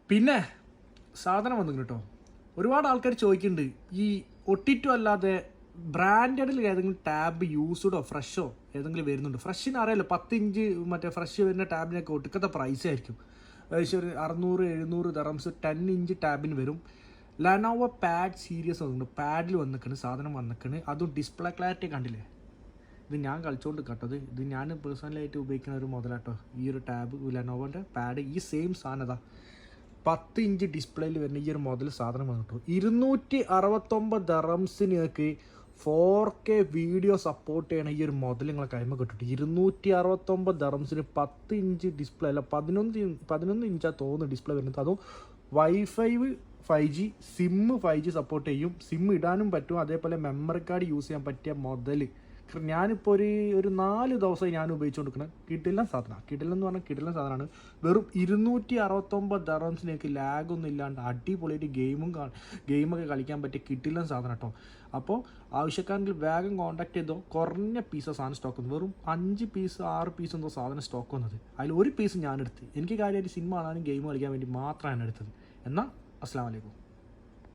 പിന്നെ സാധനം വന്നു കേട്ടോ. ഒരുപാട് ആൾക്കാർ ചോദിക്കുന്നുണ്ട് ഈ ഒട്ടിറ്റു അല്ലാതെ ബ്രാൻഡഡിൽ ഏതെങ്കിലും ടാബ് യൂസ്ഡോ ഫ്രഷോ ഏതെങ്കിലും വരുന്നുണ്ട്. ഫ്രഷിന് അറിയാലോ 10 ഇഞ്ച് മറ്റേ ഫ്രഷ് വരുന്ന ടാബിനൊക്കെ ഒട്ടുക്കത്തെ പ്രൈസ് ആയിരിക്കും. ഏകദേശം ഒരു 600-700 ദറംസ് 10 ഇഞ്ച് ടാബിന് വരും. ലെനോവോ പാഡ് സീരീസ് വന്നിട്ടുണ്ട്. പാഡിൽ വന്നിക്കണ് സാധനം വന്നിക്കണ്. അതും ഡിസ്പ്ലേ ക്ലാരിറ്റി കണ്ടില്ലേ. ഇത് ഞാൻ കളിച്ചുകൊണ്ട് കേട്ടത്. ഇത് ഞാൻ പേഴ്സണലായിട്ട് ഉപയോഗിക്കുന്ന ഒരു മുതലാട്ടോ ഈ ഒരു ടാബ് ലെനോവോൻ്റെ പാഡ്. ഈ സെയിം സാധനതാ 10 ഇഞ്ച് ഡിസ്പ്ലേയിൽ വരുന്ന ഈ ഒരു മുതൽ സാധനം വന്നിട്ടു 269 ദറംസിന് നിങ്ങൾക്ക് 4K വീഡിയോ സപ്പോർട്ട് ചെയ്യണ ഈ ഒരു മുതൽ നിങ്ങളെ കൈമ കിട്ടിട്ട് 269 ദറംസിന് 10 ഇഞ്ച് ഡിസ്പ്ലേ അല്ല 11 ഇഞ്ചാ തോന്നുന്നു ഡിസ്പ്ലേ വരുന്നത്. അതും wifi 5G SIM 5G support ചെയ്യും. സിം ഇടാനും പറ്റും. അതേപോലെ മെമ്മറി കാർഡ് യൂസ് ചെയ്യാൻ പറ്റിയ മുതൽ. ഞാനിപ്പോൾ ഒരു 4 ദിവസമായി ഞാൻ ഉപയോഗിച്ചുകൊണ്ടിരിക്കുന്നത്. കിടിലൻ സാധനമാണ്. കിടിലൻ എന്ന് പറഞ്ഞാൽ കിടിലൻ സാധനമാണ്. വെറും 269 ദറംസിലേക്ക് ലാഗൊന്നും ഇല്ലാണ്ട് അടിപൊളിയായിട്ട് ഗെയിമൊക്കെ കളിക്കാൻ പറ്റിയ കിടിലൻ സാധനം കേട്ടോ. അപ്പോൾ ആവശ്യക്കാരെങ്കിൽ വേഗം കോൺടാക്ട് ചെയ്തോ. കുറഞ്ഞ പീസ് സാധനം സ്റ്റോക്ക് വന്നു. വെറും 5 പീസ് 6 പീസ് എന്തോ സാധനം സ്റ്റോക്ക് വന്നത്. അതിൽ ഒരു പീസ് ഞാനെടുത്ത് എനിക്ക് കാര്യമായിട്ട് സിനിമ കാണാനും ഗെയിം കളിക്കാൻ വേണ്ടി മാത്രമാണ് എടുത്തത്. എന്നാൽ അസ്സലാമു അലൈക്കും.